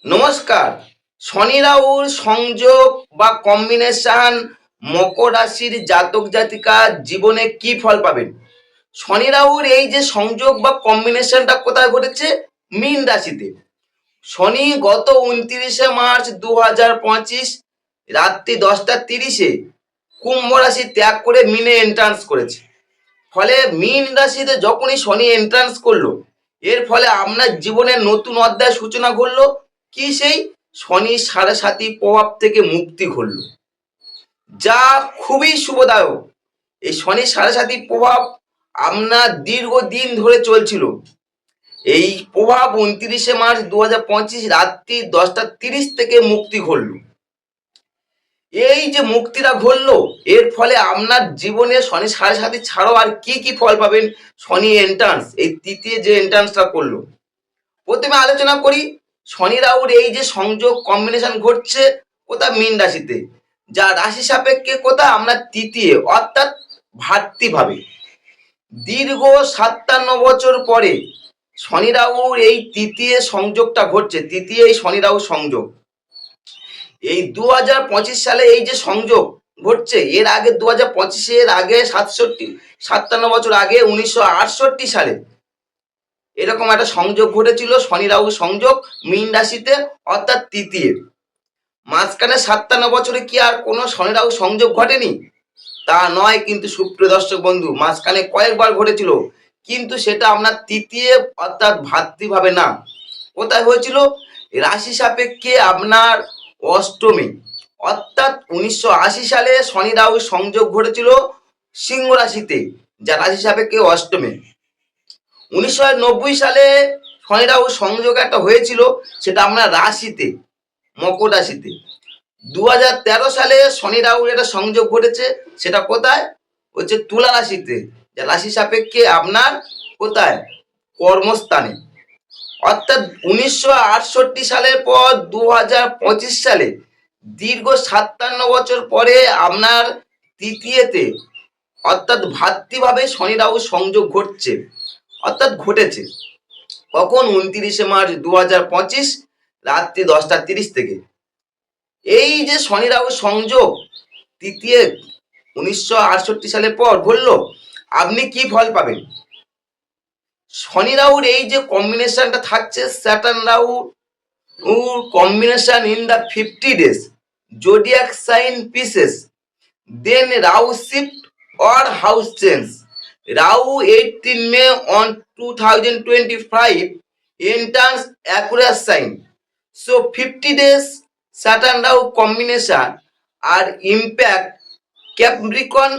নমস্কার। শনি রাহুর সংযোগ বা কম্বিনেশন মকর রাশির জাতক জাতিকার জীবনে কি ফল পাবেন? শনি রাহুর এই যে সংযোগ বা কম্বিনেশনটা কোথায় ঘটেছে? মীন রাশিতে। শনি গত 29শে মার্চ 2025 রাত্রি 10টা 30-এ কুম্ভ রাশি ত্যাগ করে মীনে এন্ট্রান্স করেছে। ফলে মীন রাশিতে যখনই শনি এন্ট্রান্স করলো, এর ফলে আপনার জীবনের নতুন অধ্যায় সূচনা ঘটলো। কি সেই? শনি সাড়ে সাতি প্রভাব থেকে মুক্তি ঘটল, যা খুবই শুভদায়ক। এই শনি সাড়ে সাতি প্রভাব আপনার দীর্ঘদিন ধরে চলছিল। এই প্রভাব 29শে মার্চ 2025 রাত্রি 10টা 30 থেকে মুক্তি ঘটল। এই যে মুক্তিটা ঘটলো, এর ফলে আপনার জীবনে শনি সাড়ে সাতি ছাড়াও আর কি কি ফল পাবেন? শনি এন্ট্রান্স, এই তৃতীয় যে এন্ট্রান্সটা করলো, প্রথমে আলোচনা করি শনি রাহুর এই যে সংযোগ কম্বিনেশন ঘটছে কোথা? মীন রাশিতে, যা রাশি সাপেক্ষে কোথা? আমরা তৃতীয়, অর্থাৎ ভাতৃভাবে। দীর্ঘ 57 বছর পরে শনি রাহুর এই তৃতীয় সংযোগটা ঘটছে। তৃতীয় এই শনি রাহু সংযোগ এই 2025 সালে এই যে সংযোগ ঘটছে, এর আগে 2025-এর আগে 57 বছর আগে 1968 সালে এরকম একটা সংযোগ ঘটেছিল, শনি রাহু সংযোগ মীন রাশিতে, অর্থাৎ তৃতীয়। মাঝখানে 57 বছরে কি আর কোনো শনি রাহু সংযোগ ঘটেনি? তা নয়, কিন্তু সুপ্রিয় দর্শক বন্ধু, মাঝখানে কয়েকবার ঘটেছিল, কিন্তু সেটা আপনার তৃতীয়, অর্থাৎ ভাতৃভাবে না। কোথায় হয়েছিল? রাশি সাপেক্ষে আপনার অষ্টমী, অর্থাৎ 1980 সালে শনি রাহু সংযোগ ঘটেছিল সিংহ রাশিতে, যা রাশি সাপেক্ষে অষ্টমী। 1990 সালে শনি রাহু সংযোগ একটা হয়েছিল, সেটা আমরা রাশিতে, মকর রাশিতে। 2013 সালে শনি রাহুর একটা সংযোগ ঘটেছে, সেটা কোথায়? হচ্ছে তুলা রাশিতে, যা রাশি সাপেক্ষে আপনার কোথায়? কর্মস্থানে। অর্থাৎ 1968 সালের পর 2025 সালে দীর্ঘ 57 বছর পরে আপনার তৃতীয়তে, অর্থাৎ ভাতৃভাবে শনি রাহু সংযোগ ঘটছে, অর্থাৎ ঘটেছে। কখন? 29শে মার্চ 2025 রাত্রি 10টা 30 থেকে। এই যে শনি রাহু সংযোগ তৃতীয় 1968 সালের পর ঘটলো, আপনি কি ফল পাবেন? শনি রাহুর এই যে কম্বিনেশনটা থাকছে, Saturn Rahu combination in the 50 days zodiac sign pieces, then Rahu shift or house change. Rahu 18 May on 2025 enters Aquarius sign. So 50 days Saturn Rahu combination আর impact ক্যাপ্রিকন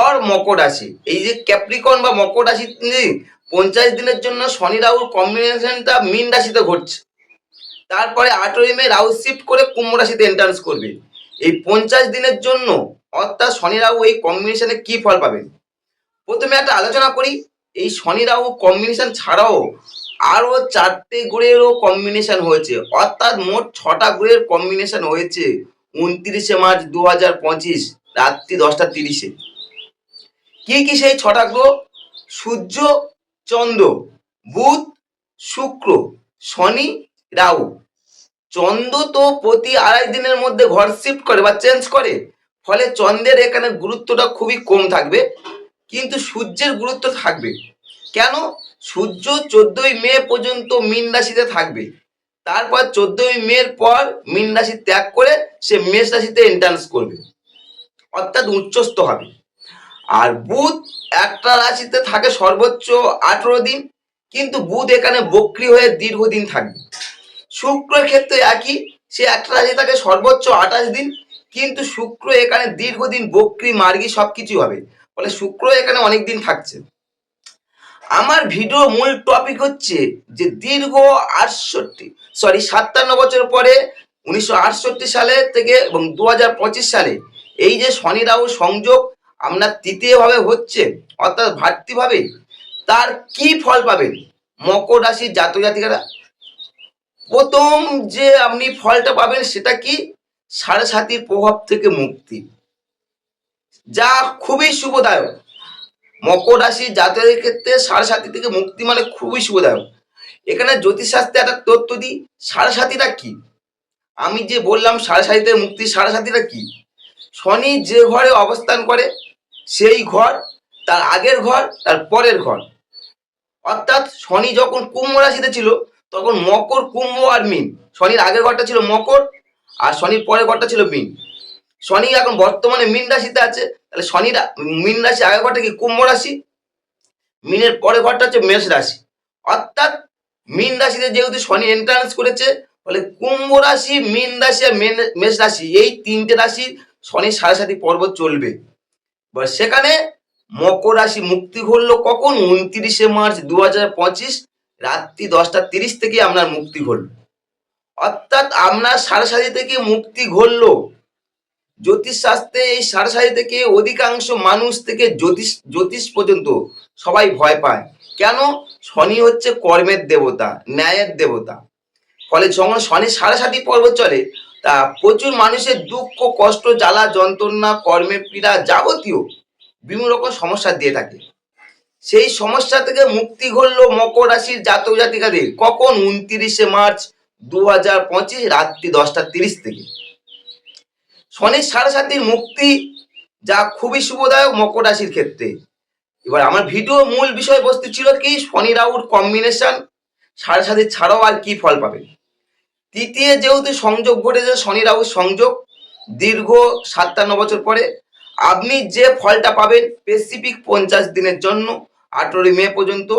or মকর রাশি। এই যে ক্যাপ্রিকন বা মকর রাশি 50 দিনের জন্য শনি রাহুর কম্বিনেশনটা মীন রাশিতে ঘটছে। তারপরে 18 মে রাহু শিফট করে কুম্ভ রাশিতে এন্ট্রান্স করবে। এই 50 দিনের জন্য, অর্থাৎ শনি রাহু এই কম্বিনেশনে কি ফল পাবেন? প্রথমে একটা আলোচনা করি, এই শনি রাহু কম্বিনেশন ছাড়াও আরো 4টে গ্রহেরও কম্বিনেশন হয়েছে, অর্থাৎ মোট 6টা গ্রহের কম্বিনেশন হয়েছে 29শে মার্চ 2025 রাত্রি 10টা 30-এ। কি কি সেই 6টা গ্রহ? সূর্য, চন্দ্র, বুধ, শুক্র, শনি, রাহু। চন্দ্র তো প্রতি 2.5 দিনের মধ্যে ঘর শিফট করে বা চেঞ্জ করে, ফলে চন্দ্রের এখানে গুরুত্বটা খুবই কম থাকবে, কিন্তু সূর্যের গুরুত্ব থাকবে। কেন? সূর্য 14 মে পর্যন্ত মীন রাশিতে থাকবে, তারপর 14 মের পর মীন রাশি ত্যাগ করে সে মেষ রাশিতে এন্ট্রান্স করবে, অর্থাৎ উচ্চস্থ হবে। আর বুধ একটা রাশিতে থাকে সর্বোচ্চ 18 দিন, কিন্তু বুধ এখানে বক্রী হয়ে দীর্ঘদিন থাকবে। শুক্রের ক্ষেত্রে একই, সে একটা রাশি থাকে সর্বোচ্চ 28 দিন, কিন্তু শুক্র এখানে দীর্ঘদিন বক্রী মার্গী সবকিছু হবে, ফলে শুক্র এখানে অনেকদিন থাকছে। আমার ভিডিও মূল টপিক হচ্ছে যে দীর্ঘ 57 বছর পরে 1968 সালে থেকে এবং 2025 সালে এই যে শনি রাহু সংযোগ আপনার তৃতীয়ভাবে হচ্ছে, অর্থাৎ ভাতৃভাবে, তার কি ফল পাবেন মকর রাশির জাতক জাতিকারা? প্রথম যে আপনি ফলটা পাবেন সেটা কি? সাড়ে সাতির প্রভাব থেকে মুক্তি, যা খুবই শুভদায়ক। মকর রাশি জাতকের ক্ষেত্রে সাড়ে সাতি থেকে মুক্তি মানে খুবই শুভদায়ক। এখানে জ্যোতিষশাস্ত্রে একটা তথ্য দিই, সাড়ে কি? আমি যে বললাম সাড়ে মুক্তি, সাড়ে কি? শনি যে ঘরে অবস্থান করে সেই ঘর, তার আগের ঘর, তার পরের ঘর। অর্থাৎ শনি যখন কুম্ভ রাশিতে ছিল তখন মকর, কুম্ভ আর মীন। শনির আগের ঘরটা ছিল মকর আর শনির পরের ঘরটা ছিল মীন। শনি এখন বর্তমানে মীন রাশিতে আছে, তাহলে শনির মীন রাশি আগের ঘরটা কি কুম্ভ রাশি, মীনের পরের ঘরটা হচ্ছে মেষ রাশি। অর্থাৎ মীন রাশিতে যেহেতু শনি এন্ট্রান্স করেছে, ফলে কুম্ভ রাশি, মীন রাশি আর মেষ রাশি, এই তিনটে রাশি শনির সাড়ে পর্ব চলবে। সেখানে মকর রাশি মুক্তি ঘটলো কখন? 29 মার্চ 2025 রাত্রি 10টা 30 থেকে আপনার মুক্তি ঘটল। অর্থাৎ আপনার সাড়ে থেকে মুক্তি ঘটলো। জ্যোতিষশাস্ত্রে এই সাড়ে থেকে অধিকাংশ মানুষ থেকে জ্যোতিষ পর্যন্ত সবাই ভয় পায়। কেন? শনি হচ্ছে কর্মের দেবতা, ন্যায়ের দেবতা। ফলে যখন শনি সাড়ে পর্ব চলে, তা প্রচুর মানুষের দুঃখ, কষ্ট, জ্বালা, যন্ত্রণা, কর্মের পীড়া, যাবতীয় বিভিন্ন রকম সমস্যা দিয়ে থাকে। সেই সমস্যা থেকে মুক্তি ঘটলো মকর রাশির জাতক জাতিকাদের কখন? 29 মার্চ 2025 রাত্রি 10টা 30 থেকে। শনির সাড়ে মুক্তি যা খুবই শুভদায়ক মকর রাশির ক্ষেত্রে। এবার আমার ভিডিও মূল বিষয়বস্তু ছিল কি? শনি রাহুর কম্বিনেশন সাড়ে ছাড়াও আর কি ফল পাবে। তৃতীয় যেহেতু সংযোগ ঘটেছে, শনি রাহুর সংযোগ দীর্ঘ 57 বছর পরে, আপনি যে ফলটা পাবেন স্পেসিফিক 50 দিনের জন্য 18 মে পর্যন্ত।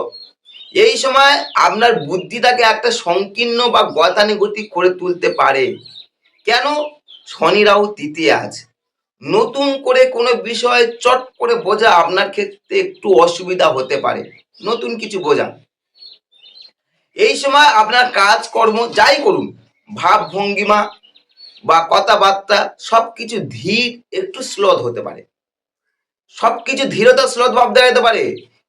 এই সময় আপনার বুদ্ধিটাকে একটা সংকীর্ণ বা গতানুগতিক করে তুলতে পারে। কেন? শনি রাহু তৃতীয় আছে। নতুন করে কোনো বিষয় চট করে বোঝা আপনার ক্ষেত্রে একটু অসুবিধা হতে পারে, নতুন কিছু বোঝা। এই সময় আপনার কাজকর্ম যাই করুন, ভাব ভঙ্গিমা বা কথাবার্তা সবকিছু ধীর, একটু স্লোদ হতে পারে। সবকিছু ধীরতা স্লোদ ভাব দেখা যেতে পারে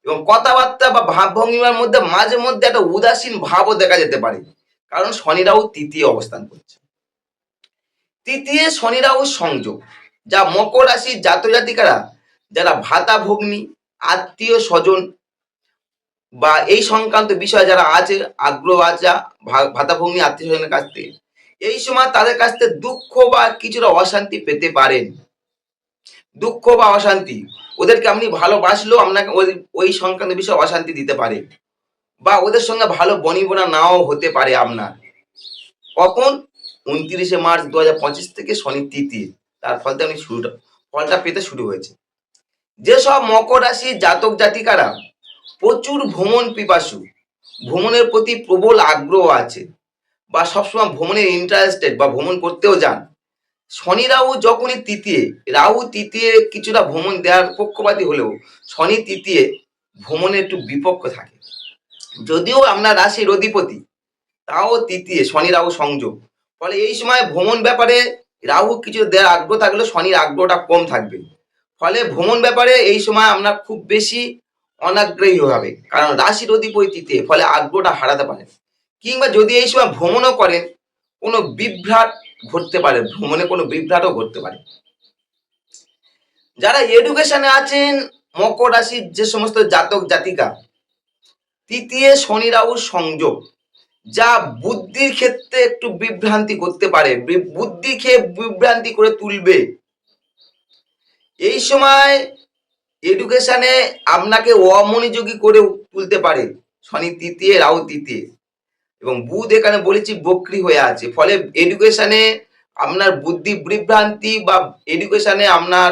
এবং কথাবার্তা বা ভাব ভঙ্গিমার মধ্যে মাঝে মধ্যে একটা উদাসীন ভাবও দেখা যেতে পারে, কারণ শনি রাহু তৃতীয় অবস্থান করছে। তৃতীয় শনি রাহু সংযোগ যা মকর রাশির জাতক জাতিকারা যারা ভাতা ভগ্নী, আত্মীয় স্বজন বা এই সংক্রান্ত বিষয়ে যারা আছে আগ্রহ আছে, ভাতা ভগ্নী আত্মীয় স্বজনের কাছ থেকে, এই সময় তাদের কাছ থেকে দুঃখ বা কিছুটা অশান্তি পেতে পারেন। দুঃখ বা অশান্তি, ওদেরকে আপনি ভালোবাসলেও আপনাকে ওই সংক্রান্ত বিষয়ে অশান্তি দিতে পারে, বা ওদের সঙ্গে ভালো বনিবনা নাও হতে পারে আপনার। কখন? 29 মার্চ 2025 থেকে শনি তৃতীয়, তার ফলতে আপনি ফলটা পেতে শুরু হয়েছে। যেসব মকর রাশির জাতক জাতিকারা প্রচুর ভ্রমণ পিপাসু, ভ্রমণের প্রতি প্রবল আগ্রহ আছে বা সবসময় ভ্রমণের ইন্টারেস্টেড বা ভ্রমণ করতেও যান, শনি রাহু যখনই তৃতীয়, রাহু তৃতীয় কিছুটা ভ্রমণ দেওয়ার পক্ষপাতী হলেও শনি তৃতীয় ভ্রমণে একটু বিপক্ষ থাকে। যদিও আপনার রাশির অধিপতি, তাও তৃতীয় শনি রাহু সংযোগ। ফলে এই সময় ভ্রমণ ব্যাপারে রাহু কিছু দেওয়ার আগ্রহ থাকলেও শনির আগ্রহটা কম থাকবে। ফলে ভ্রমণ ব্যাপারে এই সময় আপনার খুব বেশি অনাগ্রহী হবে, কারণ রাশির অধিপতি তৃতীয়, ফলে আগ্রহটা হারাতে পারেন। কিংবা যদি এই সময় ভ্রমণও করেন, কোনো বিভ্রাট ঘটতে পারে, ভ্রমণে কোনো বিভ্রাটও ঘটতে পারে। যারা এডুকেশনে আছেন মকর রাশির যে সমস্ত জাতক জাতিকা, তৃতীয় শনি রাহুর সংযোগ যা বুদ্ধির ক্ষেত্রে একটু বিভ্রান্তি করতে পারে, বুদ্ধি খেয়ে বিভ্রান্তি করে তুলবে। এই সময় এডুকেশনে আপনাকে অমনোযোগী করে তুলতে পারে শনি তৃতীয়, রাহু তৃতীয়, এবং বুধ এখানে বলেছি বক্রি হয়ে আছে। ফলে এডুকেশনে আপনার বুদ্ধি বিভ্রান্তি বা এডুকেশনে আপনার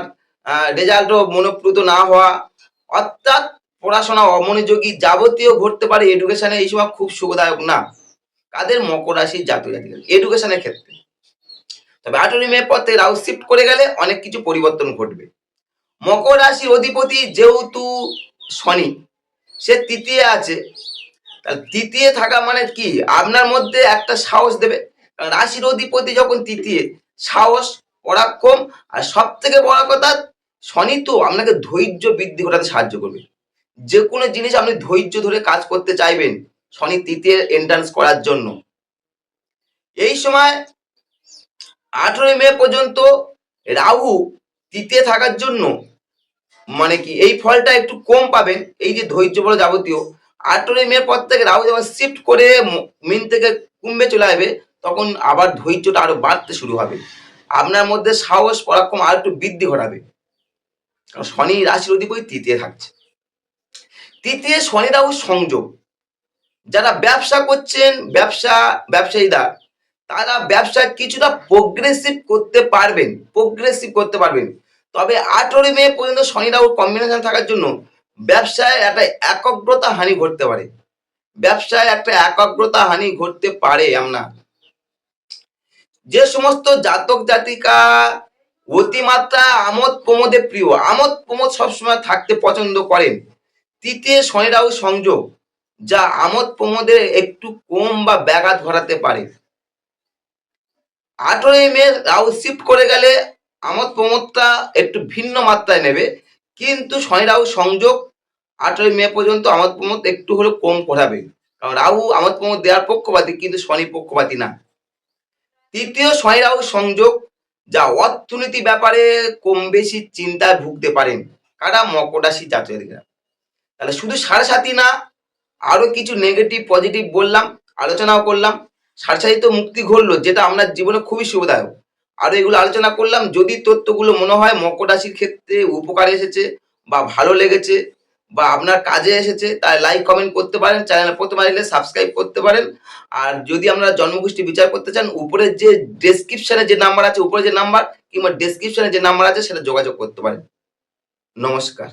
রেজাল্টও মনোপ্রুত না হওয়া, অর্থাৎ পড়াশোনা অমনোযোগী যাবতীয় ঘটতে পারে এডুকেশনে। এই সময় খুব শুভদায়ক না কাদের? মকর রাশির জাতক জাতিকা এডুকেশনের ক্ষেত্রে। তবে 18 মে পর থেকে রাহু শিফট করে গেলে অনেক কিছু পরিবর্তন ঘটবে। মকর রাশির অধিপতি যেহেতু শনি, সে তৃতীয় আছে, তাহলে তৃতীয় থাকা মানে কি? আপনার মধ্যে একটা সাহস দেবে। রাশির অধিপতি যখন তৃতীয়, সাহস, পরাক্রম, আর সব থেকে বড় কথা শনি তো আপনাকে ধৈর্য বৃদ্ধি ঘটাতে সাহায্য করবে। যে কোনো জিনিস আপনি ধৈর্য ধরে কাজ করতে চাইবেন শনি তৃতীয় এন্ট্রান্স করার জন্য। এই সময় 18 মে পর্যন্ত রাহু তৃতীয় থাকার জন্য মানে কি এই ফলটা একটু কম পাবেন, এই যে ধৈর্য বড় যাবতীয়। 8ই মে পর থেকে রাহু যখন শিফট করে মিন থেকে কুম্ভে চলে আসবে, তখন আবার ধৈর্যটা আরো বাড়তে শুরু হবে। আপনার মধ্যে সাহস পরাক্রম আর একটু বৃদ্ধি ঘটাবে, কারণ শনি রাশির অধিপতি তৃতীয় থাকছে। তৃতীয় শনি রাহু সংযোগ, যারা ব্যবসা করছেন, ব্যবসায়ীরা, তারা ব্যবসায় কিছুটা প্রোগ্রেসিভ করতে পারবেন। তবে 18ই মে পর্যন্ত শনি রাহু কম্বিনেশন থাকার জন্য ব্যবসায় একটা একাগ্রতা হানি ঘটতে পারে। আপনার যে সমস্ত জাতক জাতিকা অতিমাত্রা আমোদ প্রমোদে প্রিয়, আমোদ প্রমোদ সবসময় থাকতে পছন্দ করেন, তৃতীয় শনি রাহু সংযোগ যা আমোদ প্রমোদের একটু কম বা ব্যাঘাত ঘটাতে পারে। 18ই মে রাহু শিফট করে গেলে আমোদ প্রমোদটা একটু ভিন্ন মাত্রায় নেবে, কিন্তু শনি রাহু সংযোগ 18ই মে পর্যন্ত আমোদ প্রমোদ একটু হলেও কম করাবে, কারণ রাহু আমোদ প্রমোদ দেওয়ার পক্ষপাতী, কিন্তু শনি পক্ষপাতী না। তৃতীয় শনি রাহু সংযোগ যা অর্থনীতি ব্যাপারে কম বেশি চিন্তায় ভুগতে পারেন কারা, মকর রাশি জাতকেরা। তাহলে শুধু সাড়ে না, আরো কিছু নেগেটিভ পজিটিভ বললাম, আলোচনাও করলাম। সাড়ে তো মুক্তি ঘটলো, যেটা আপনার জীবনে খুবই সুবিধায়ক। আরো এগুলো আলোচনা করলাম। যদি তথ্যগুলো মনে হয় মকর রাশির ক্ষেত্রে উপকারে এসেছে বা ভালো লেগেছে বা আপনার কাজে এসেছে, তাহলে লাইক কমেন্ট করতে পারেন, চ্যানেলে প্রথমে এলে সাবস্ক্রাইব করতে পারেন। আর যদি আপনারা জন্মগোষ্ঠী বিচার করতে চান, উপরের যে ডেসক্রিপশনে যে নাম্বার আছে, উপরে যে নাম্বার কিংবা ডেসক্রিপশনে যে নাম্বার আছে, সেটা যোগাযোগ করতে পারেন। নমস্কার।